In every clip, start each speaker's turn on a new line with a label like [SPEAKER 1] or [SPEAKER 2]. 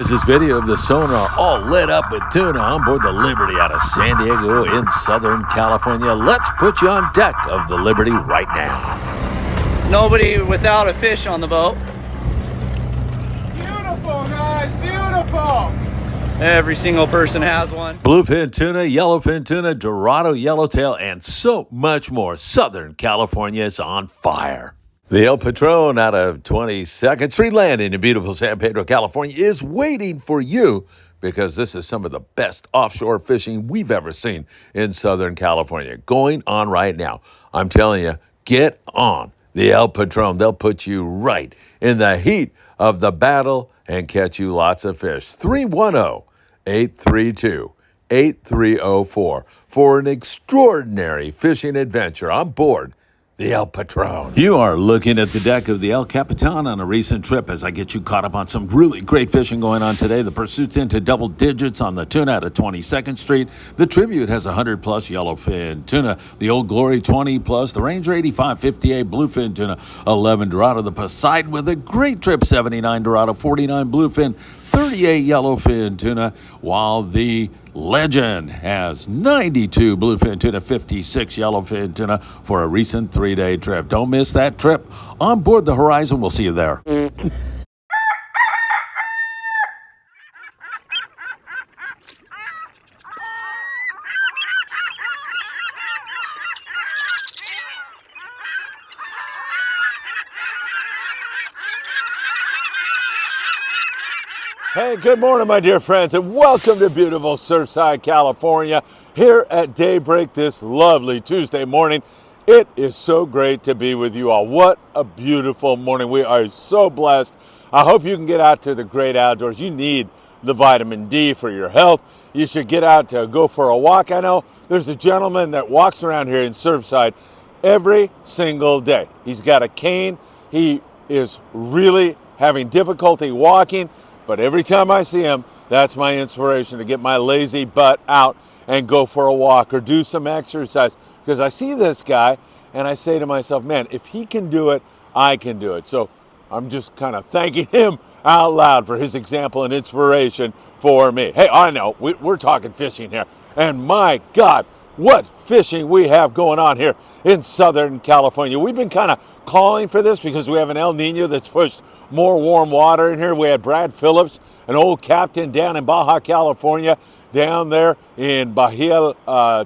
[SPEAKER 1] This is video of the sonar all lit up with tuna on board the Liberty out of San Diego in Southern California. Let's put you on deck of the Liberty right now.
[SPEAKER 2] Nobody without a fish on the boat.
[SPEAKER 3] Beautiful, guys, beautiful.
[SPEAKER 2] Every single person has one.
[SPEAKER 1] Bluefin tuna, yellowfin tuna, Dorado yellowtail, and so much more. Southern California is on fire. The El Patron out of 22nd Street Landing in beautiful San Pedro, California is waiting for you because this is some of the best offshore fishing we've ever seen in Southern California going on right now. I'm telling you, get on the El Patron. They'll put you right in the heat of the battle and catch you lots of fish. 310-832-8304 for an extraordinary fishing adventure on board the El Patron. You are looking at the deck of the El Capitan on a recent trip as I get you caught up on some really great fishing going on today. The pursuit's into double digits on the tuna out of 22nd Street. The Tribute has 100 plus yellowfin tuna. The Old Glory 20 plus. The Ranger 85, 58 bluefin tuna. 11 Dorado. The Poseidon with a great trip. 79 Dorado, 49 bluefin, 38 yellowfin tuna, while the Legend has 92 bluefin tuna, 56 yellowfin tuna for a recent 3-day trip. Don't miss that trip on board the Horizon. We'll see you there. Hey, good morning, my dear friends, and welcome to beautiful Surfside, California, here at daybreak this lovely Tuesday morning. It is so great to be with you all. What a beautiful morning. We are so blessed. I hope you can get out to the great outdoors. You need the vitamin D for your health. You should get out to go for a walk. I know there's a gentleman that walks around here in Surfside every single day. He's got a cane. He is really having difficulty walking. But every time I see him, that's my inspiration to get my lazy butt out and go for a walk or do some exercise. Because I see this guy and I say to myself, man, if he can do it, I can do it. So I'm just kind of thanking him out loud for his example and inspiration for me. Hey, I know, we're talking fishing here. And my God, what fishing we have going on here in Southern California. We've been kind of calling for this because we have an El Nino that's pushed more warm water in here. We had Brad Phillips, an old captain down in Baja California, down there in Bahia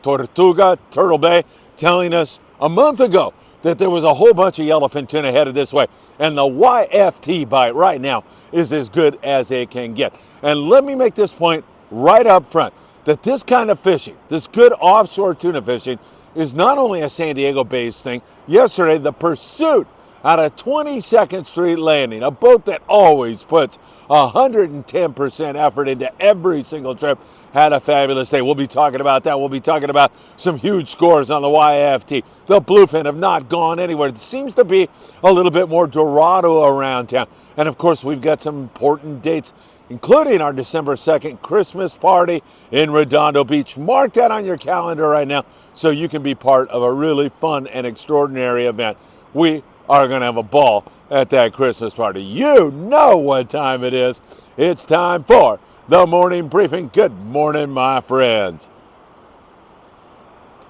[SPEAKER 1] Tortuga, Turtle Bay, telling us a month ago that there was a whole bunch of yellowfin tuna headed this way. And the YFT bite right now is as good as it can get. And let me make this point right up front, that this kind of fishing, this good offshore tuna fishing, is not only a San Diego-based thing. Yesterday, the Pursuit out of 22nd Street Landing, a boat that always puts 110% effort into every single trip, had a fabulous day. We'll be talking about that. We'll be talking about some huge scores on the YFT. The bluefin have not gone anywhere. There seems to be a little bit more Dorado around town. And of course, we've got some important dates, including our December 2nd Christmas party in Redondo Beach. Mark that on your calendar right now so you can be part of a really fun and extraordinary event. We are going to have a ball at that Christmas party. You know what time it is. It's time for the morning briefing. Good morning, my friends.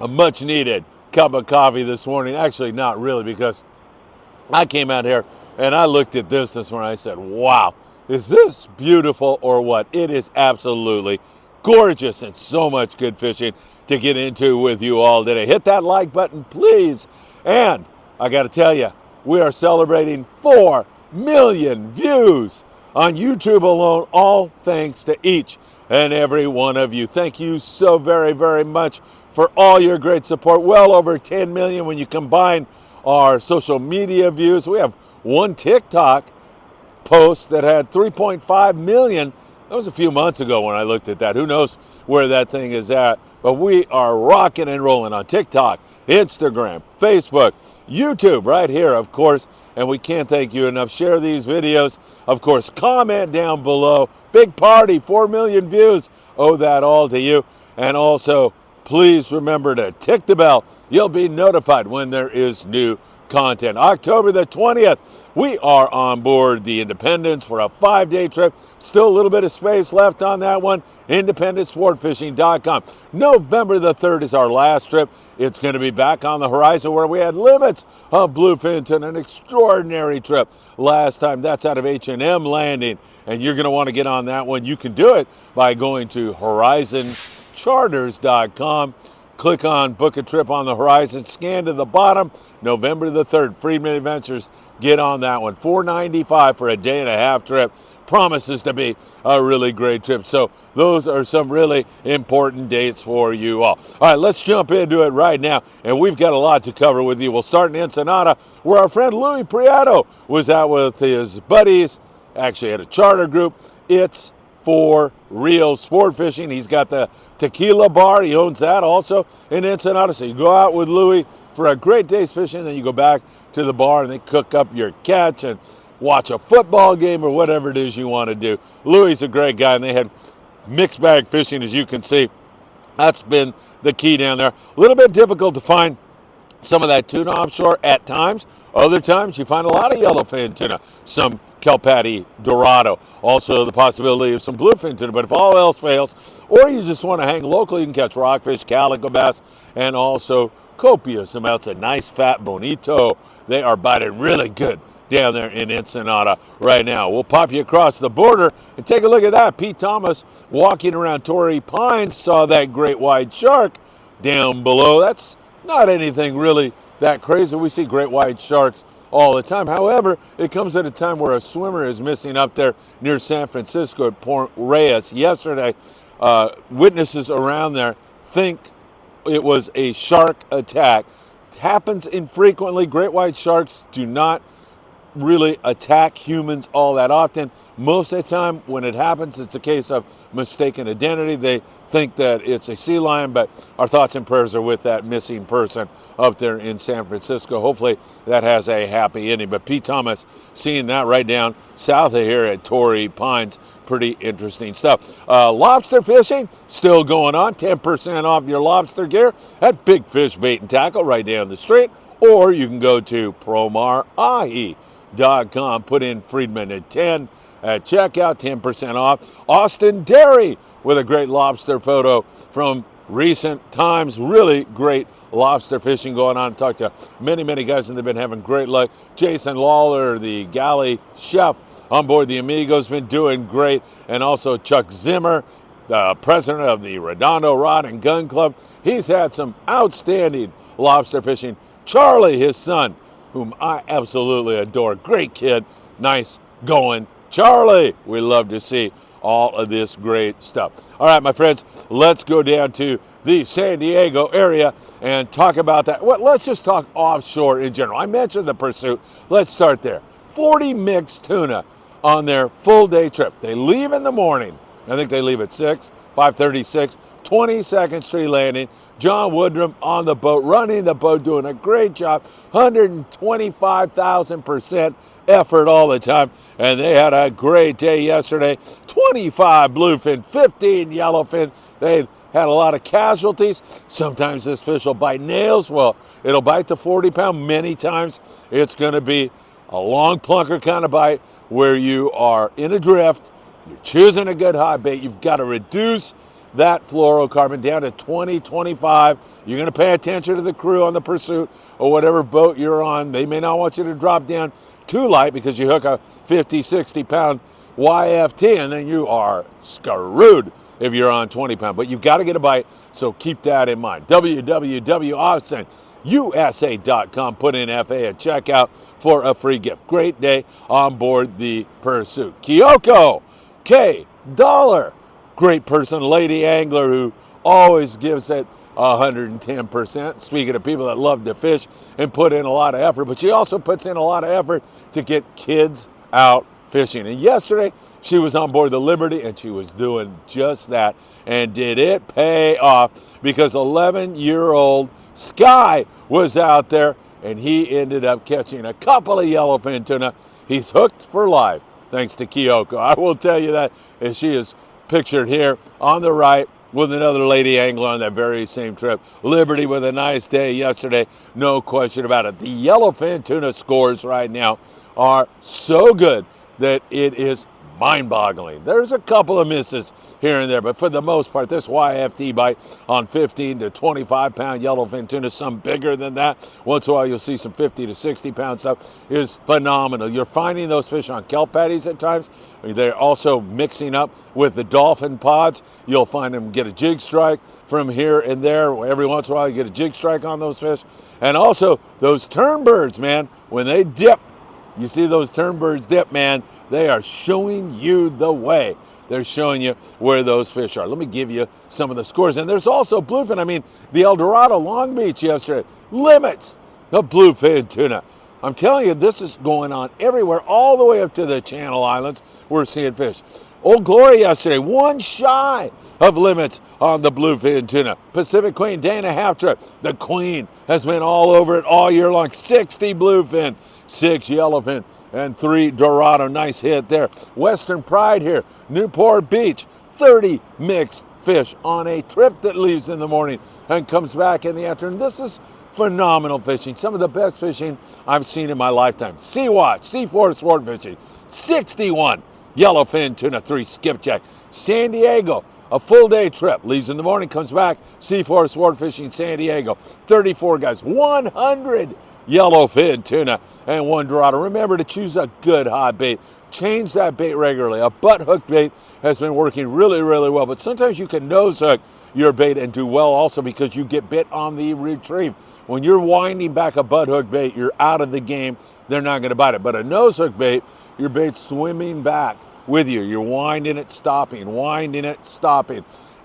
[SPEAKER 1] A much needed cup of coffee this morning. Actually, not really, because I came out here and I looked at this morning. I said, wow, is this beautiful or what? It is absolutely gorgeous and so much good fishing to get into with you all today. Hit that like button, please. And I got to tell you, we are celebrating 4 million views on YouTube alone, all thanks to each and every one of you. Thank you so very, very much for all your great support. Well over 10 million when you combine our social media views. We have one TikTok post that had 3.5 million. That was a few months ago when I looked at that. Who knows where that thing is at? But we are rocking and rolling on TikTok, Instagram, Facebook, YouTube right here, of course. And we can't thank you enough. Share these videos. Of course, comment down below. Big party, 4 million views. Owe that all to you. And also, please remember to tick the bell. You'll be notified when there is new content. October the 20th, We are on board the Independence for a 5-day trip. Still a little bit of space left on that one. IndependenceSportFishing.com. November the 3rd is our last trip. It's going to be back on the horizon where we had limits of bluefin tuna, an extraordinary trip last time. That's out of H&M Landing, and you're going to want to get on that one. You can do it by going to HorizonCharters.com. Click on Book a Trip on the Horizon. Scan to the bottom. November the 3rd, Friedman Adventures. Get on that one. $4.95 for a day and a half trip. Promises to be a really great trip. So those are some really important dates for you all. All right, let's jump into it right now. And we've got a lot to cover with you. We'll start in Ensenada, where our friend Louis Prieto was out with his buddies. Actually had a charter group. It's for real sport fishing. He's got the tequila bar. He owns that also in Ensenada. So you go out with Louis for a great day's fishing, then you go back to the bar and they cook up your catch and watch a football game or whatever it is you want to do. Louis is a great guy, and they had mixed bag fishing, as you can see. That's been the key down there. A little bit difficult to find some of that tuna offshore at times. Other times you find a lot of yellowfin tuna, some kelpatty dorado, also the possibility of some bluefin tuna. But if all else fails, or you just want to hang locally, you can catch rockfish, calico bass, and also copious amounts of nice fat bonito. They are biting really good down there in Ensenada right now. We'll pop you across the border and take a look at that. Pete Thomas walking around Torrey Pines saw that great white shark down below. That's not anything really that crazy. We see great white sharks all the time. However, it comes at a time where a swimmer is missing up there near San Francisco at Port Reyes. Yesterday, witnesses around there think it was a shark attack. It happens infrequently. Great white sharks do not really attack humans all that often. Most of the time when it happens, it's a case of mistaken identity. They think that it's a sea lion, but our thoughts and prayers are with that missing person up there in San Francisco. Hopefully that has a happy ending. But Pete Thomas seeing that right down south of here at Torrey Pines. Pretty interesting stuff. Lobster fishing still going on. 10% off your lobster gear at Big Fish Bait and Tackle right down the street. Or you can go to PromarAhi.com. Put in Friedman at 10 at checkout, 10% off. Austin Dairy with a great lobster photo from recent times. Really great lobster fishing going on. Talked to many guys, and they've been having great luck. Jason Lawler, the galley chef on board the Amigo's, been doing great. And also Chuck Zimmer, the president of the Redondo Rod and Gun Club. He's had some outstanding lobster fishing. Charlie, his son, whom I absolutely adore. Great kid, nice going. Charlie, we love to see all of this great stuff. All right, my friends, let's go down to the San Diego area and talk about that. Well, let's just talk offshore in general. I mentioned the Pursuit. Let's start there. 40 mixed tuna on their full-day trip. They leave in the morning. I think they leave at 5:36, 22nd Street Landing. John Woodrum on the boat, running the boat, doing a great job. 125,000% effort all the time. And they had a great day yesterday. 25 bluefin, 15 yellowfin. They had a lot of casualties. Sometimes this fish will bite nails. Well, it'll bite the 40-pound. Many times it's going to be a long plunker kind of bite where you are in a drift. You're choosing a good hot bait. You've got to reduce that fluorocarbon down to 20, 25. You're going to pay attention to the crew on the Pursuit or whatever boat you're on. They may not want you to drop down too light because you hook a 50, 60-pound YFT, and then you are screwed if you're on 20-pound. But you've got to get a bite, so keep that in mind. www.AustinUSA.com. Put in FA at checkout for a free gift. Great day on board the Pursuit. Kyoko K. Dollar. Great person, lady angler who always gives it 110%. Speaking of people that love to fish and put in a lot of effort, but she also puts in a lot of effort to get kids out fishing. And yesterday, she was on board the Liberty, and she was doing just that. And did it pay off? Because 11-year-old Sky was out there, and he ended up catching a couple of yellowfin tuna. He's hooked for life, thanks to Kyoko. I will tell you that, as she is pictured here on the right with another lady angler on that very same trip. Liberty with a nice day yesterday, no question about it. The yellowfin tuna scores right now are so good that it is mind-boggling. There's a couple of misses here and there, but for the most part, this YFT bite on 15 to 25 pound yellowfin tuna, some bigger than that. Once in a while, you'll see some 50 to 60 pound stuff, is phenomenal. You're finding those fish on kelp patties at times. They're also mixing up with the dolphin pods. You'll find them get a jig strike from here and there. Every once in a while, you get a jig strike on those fish. And also those turnbirds, man, when they dip, you see those turnbirds dip, man, they are showing you the way. They're showing you where those fish are. Let me give you some of the scores. And there's also bluefin. I mean, the El Dorado Long Beach yesterday limits the bluefin tuna. I'm telling you, this is going on everywhere, all the way up to the Channel Islands. We're seeing fish. Old Glory yesterday, one shy of limits on the bluefin tuna. Pacific Queen, day and a half trip. The Queen has been all over it all year long. 60 bluefin, 6 yellowfin, and 3 Dorado. Nice hit there. Western Pride here, Newport Beach, 30 mixed fish on a trip that leaves in the morning and comes back in the afternoon. This is phenomenal fishing. Some of the best fishing I've seen in my lifetime. Sea Watch, Seaforth Sport Fishing, 61 yellowfin tuna, 3 skipjack. San Diego, a full day trip, leaves in the morning, comes back. Seaforth Sport Fishing, San Diego, 34 guys, 100 yellowfin tuna, and 1 Dorado. Remember to choose a good hot bait. Change that bait regularly. A butt hook bait has been working really, really well, but sometimes you can nose hook your bait and do well also because you get bit on the retrieve. When you're winding back a butt hook bait, you're out of the game. They're not going to bite it. But a nose hook bait, your bait's swimming back with you. You're winding it, stopping,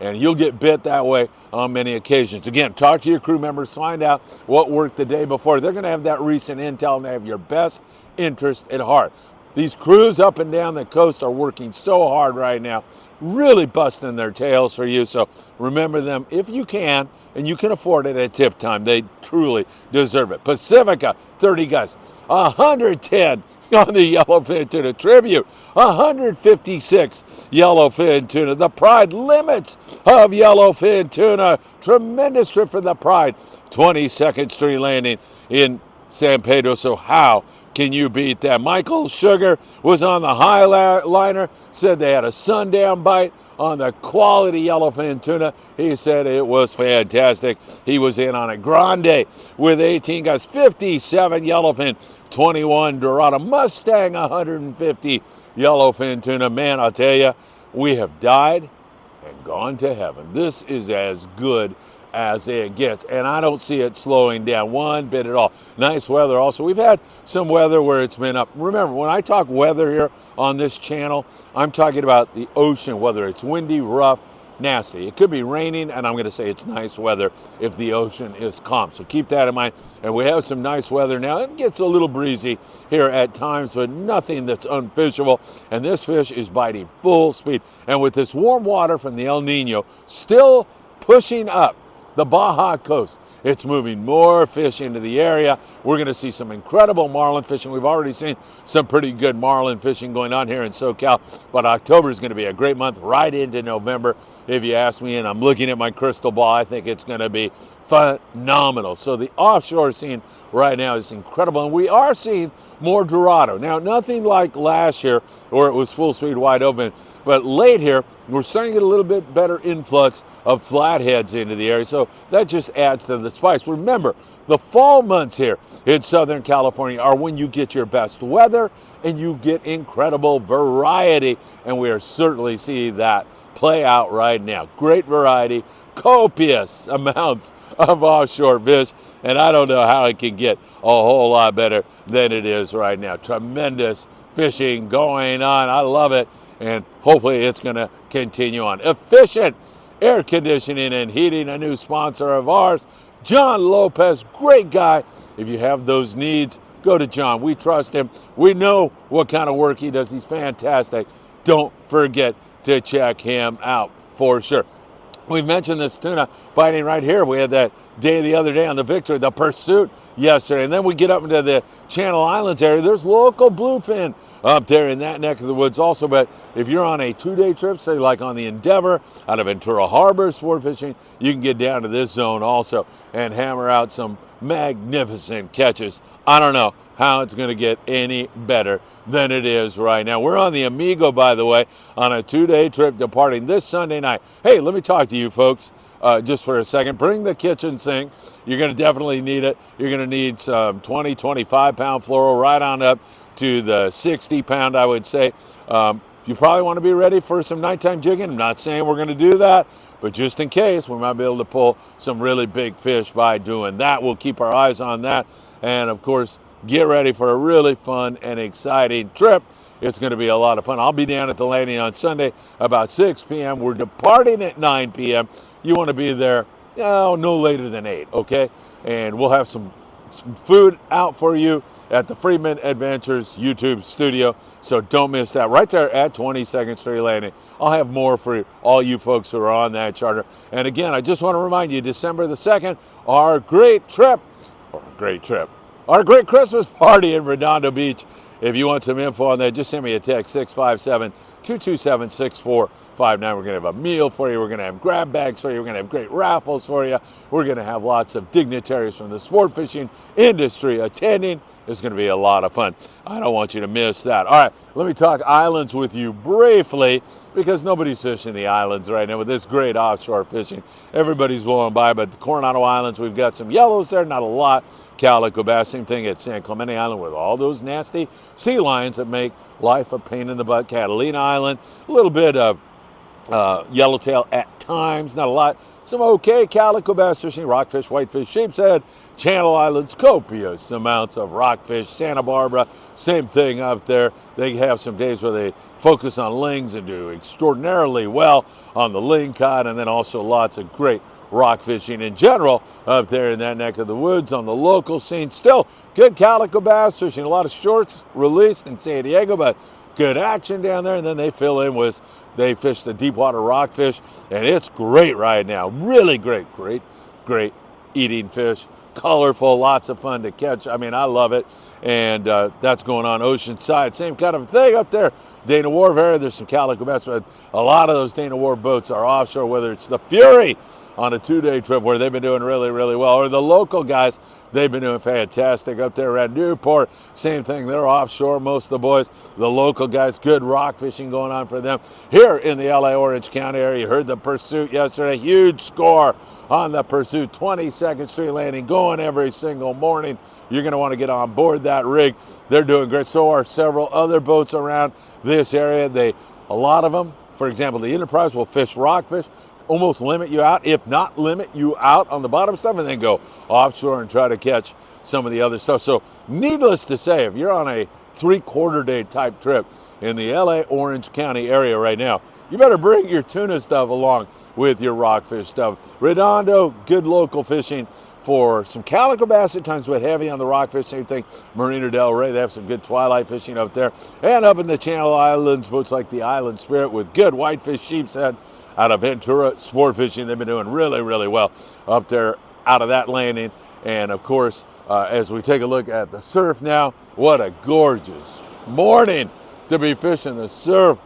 [SPEAKER 1] and you'll get bit that way on many occasions. Again, talk to your crew members, find out what worked the day before. They're going to have that recent intel, and they have your best interest at heart. These crews up and down the coast are working so hard right now, really busting their tails for you. So remember them if you can, and you can afford it at tip time. They truly deserve it. Pacifica, 30 guys, 110 on the yellowfin tuna. Tribute, 156 yellowfin tuna. The Pride, limits of yellowfin tuna. Tremendous trip for the Pride. 22nd Street Landing in San Pedro. So how can you beat that? Michael Sugar was on the Highliner, said they had a sundown bite on the quality yellowfin tuna. He said it was fantastic. He was in on a grande with 18 guys, 57 yellowfin, 21 Dorado. Mustang, 150 yellowfin tuna. Man, I'll tell you, we have died and gone to heaven. This is as good as it gets, and I don't see it slowing down one bit at all. Nice weather also. We've had some weather where it's been up. Remember, when I talk weather here on this channel, I'm talking about the ocean, whether it's windy, rough, nasty. It could be raining, and I'm going to say it's nice weather if the ocean is calm. So keep that in mind. And we have some nice weather now. It gets a little breezy here at times, but nothing that's unfishable. And this fish is biting full speed. And with this warm water from the El Nino still pushing up the Baja coast, it's moving more fish into the area. We're going to see some incredible marlin fishing. We've already seen some pretty good marlin fishing going on here in SoCal, but October is going to be a great month right into November, if you ask me, and I'm looking at my crystal ball. I think it's going to be phenomenal. So the offshore scene right now is incredible, and we are seeing more Dorado. Now, nothing like last year where it was full speed wide open, but late here, we're starting to get a little bit better influx of flatheads into the area, so that just adds to the spice. Remember, the fall months here in Southern California are when you get your best weather and you get incredible variety, and we are certainly seeing that play out right now. Great variety, copious amounts of offshore fish, and I don't know how it can get a whole lot better than it is right now. Tremendous fishing going on. I love it, and hopefully it's going to continue on. Efficient Air Conditioning and Heating, a new sponsor of ours. John Lopez, great guy. If you have those needs, go to John. We trust him. We know what kind of work he does. He's fantastic. Don't forget to check him out for sure. We mentioned this tuna biting right here. We had that day the other day on the Victory, the Pursuit yesterday. And then we get up into the Channel Islands area. There's local bluefin up there in that neck of the woods also. But if you're on a 2-day trip, say like on the Endeavor out of Ventura Harbor sport fishing, you can get down to this zone also and hammer out some magnificent catches I don't know how it's going to get any better than it is right now. We're on the Amigo, by the way, on a 2-day trip departing this Sunday night. Hey, let me talk to you folks just for a second. Bring the kitchen sink. You're going to definitely need it. You're going to need some 20, 25-pound fluoro right on up to the 60-pound, I would say. You probably want to be ready for some nighttime jigging. I'm not saying we're going to do that, but just in case, we might be able to pull some really big fish by doing that. We'll keep our eyes on that. And, of course, get ready for a really fun and exciting trip. It's going to be a lot of fun. I'll be down at the landing on Sunday about 6 p.m. We're departing at 9 p.m. You want to be there no later than 8, okay? And we'll have some food out for you at the Friedman Adventures YouTube studio, so don't miss that. Right there at 22nd Street Landing. I'll have more for all you folks who are on that charter. And again, I just want to remind you, December the 2nd, our great Christmas party in Redondo Beach. If you want some info on that, just send me a text, 657-227-6459. We're going to have a meal for you. We're going to have grab bags for you. We're going to have great raffles for you. We're going to have lots of dignitaries from the sport fishing industry attending. It's going to be a lot of fun. I don't want you to miss that. All right, let me talk islands with you briefly because nobody's fishing the islands right now with this great offshore fishing. Everybody's blowing by, but the Coronado Islands, we've got some yellows there, not a lot. Calico bass, same thing at San Clemente Island with all those nasty sea lions that make life a pain in the butt. Catalina Island, a little bit of yellowtail at times, not a lot. Some okay calico bass fishing, rockfish, whitefish, sheepshead. Channel Islands, copious amounts of rockfish. Santa Barbara, same thing up there. They have some days where they focus on lings and do extraordinarily well on the ling cod, and then also lots of great rock fishing in general up there in that neck of the woods on the local scene. Still good calico bass fishing, a lot of shorts released in San Diego, but good action down there. And then they fill in with, they fish the deep water rockfish, and it's great right now. Really great eating fish. Colorful, lots of fun to catch. I mean, I love it. And that's going on Oceanside. Same kind of thing up there. Dana Wharf area, there's some calico bass, but a lot of those Dana Wharf boats are offshore, whether it's the Fury on a 2-day trip where they've been doing really, really well, or the local guys, they've been doing fantastic up there at Newport. Same thing, they're offshore, most of the boys. The local guys, good rock fishing going on for them. Here in the LA Orange County area, you heard the Pursuit yesterday, huge score on the Pursuit, 22nd Street Landing, going every single morning. You're going to want to get on board that rig. They're doing great. So are several other boats around this area. A lot of them, for example, the Enterprise will fish rockfish, almost limit you out, if not limit you out on the bottom stuff, and then go offshore and try to catch some of the other stuff. So needless to say, if you're on a 3/4 day type trip in the LA Orange County area right now, you better bring your tuna stuff along with your rockfish stuff. Redondo, good local fishing for some calico bass at times, but heavy on the rockfish. Same thing, Marina Del Rey, they have some good twilight fishing up there. And up in the Channel Islands, boats like the Island Spirit with good whitefish, sheepshead. Out of Ventura, sport fishing, they've been doing really, really well up there out of that landing. And of course, as we take a look at the surf now, what a gorgeous morning to be fishing the surf.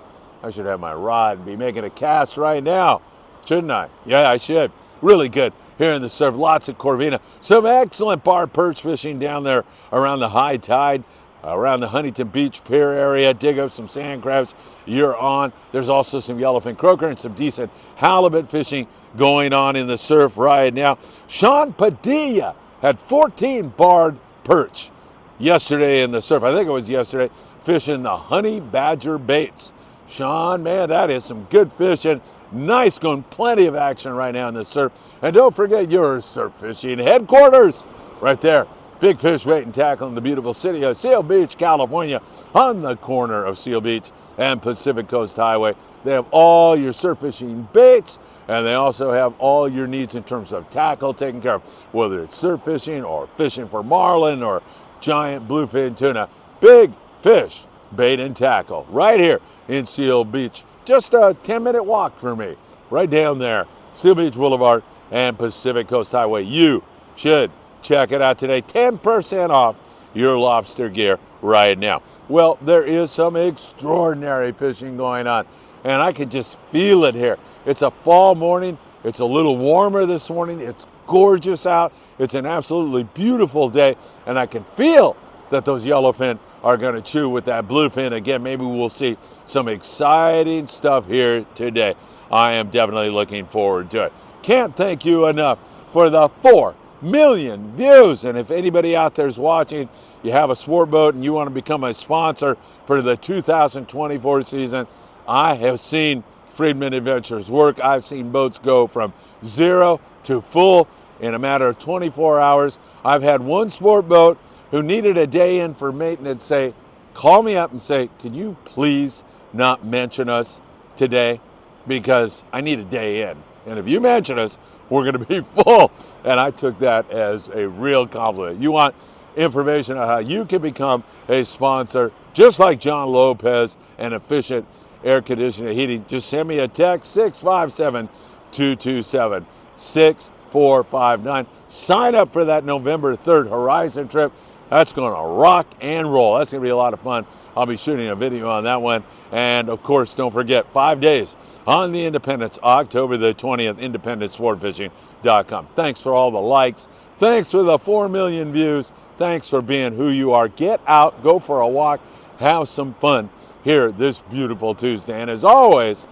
[SPEAKER 1] I should have my rod and be making a cast right now, shouldn't I? Yeah, I should. Really good here in the surf. Lots of corvina. Some excellent bar perch fishing down there around the high tide, around the Huntington Beach Pier area. Dig up some sand crabs. You're on. There's also some yellowfin croaker and some decent halibut fishing going on in the surf right now. Sean Padilla had 14 barred perch yesterday in the surf. I think it was yesterday, fishing the honey badger baits. Sean, man, that is some good fishing. Nice going, plenty of action right now in the surf. And don't forget your surf fishing headquarters right there. Big Fish Bait and Tackle in the beautiful city of Seal Beach, California, on the corner of Seal Beach and Pacific Coast Highway. They have all your surf fishing baits, and they also have all your needs in terms of tackle taken care of, whether it's surf fishing or fishing for marlin or giant bluefin tuna. Big Fish Bait and Tackle right here in Seal Beach. Just a 10-minute walk for me, right down there, Seal Beach Boulevard and Pacific Coast Highway. You should check it out today. 10% off your lobster gear right now. Well, there is some extraordinary fishing going on, and I can just feel it here. It's a fall morning. It's a little warmer this morning. It's gorgeous out. It's an absolutely beautiful day, and I can feel that those yellowfin are going to chew with that bluefin again. Maybe we'll see some exciting stuff here today. I am definitely looking forward to it. Can't thank you enough for the 4 million views. And if anybody out there is watching, you have a sport boat and you want to become a sponsor for the 2024 season, I have seen Friedman Adventures work. I've seen boats go from 0 to full in a matter of 24 hours. I've had one sport boat who needed a day in for maintenance say, call me up and say, can you please not mention us today? Because I need a day in. And if you mention us, we're going to be full. And I took that as a real compliment. You want information on how you can become a sponsor, just like John Lopez and Efficient Air Conditioning and Heating, just send me a text, 657-227-6459. Sign up for that November 3rd Horizon trip. That's going to rock and roll. That's going to be a lot of fun. I'll be shooting a video on that one. And, of course, don't forget, 5 days on the Independence, October the 20th, independencesportfishing.com. Thanks for all the likes. Thanks for the 4 million views. Thanks for being who you are. Get out, go for a walk, have some fun here this beautiful Tuesday. And as always,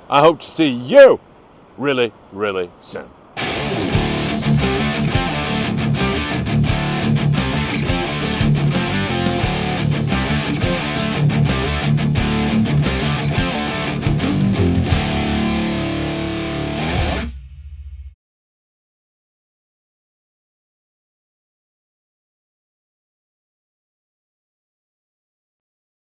[SPEAKER 1] I hope to see you really, really soon.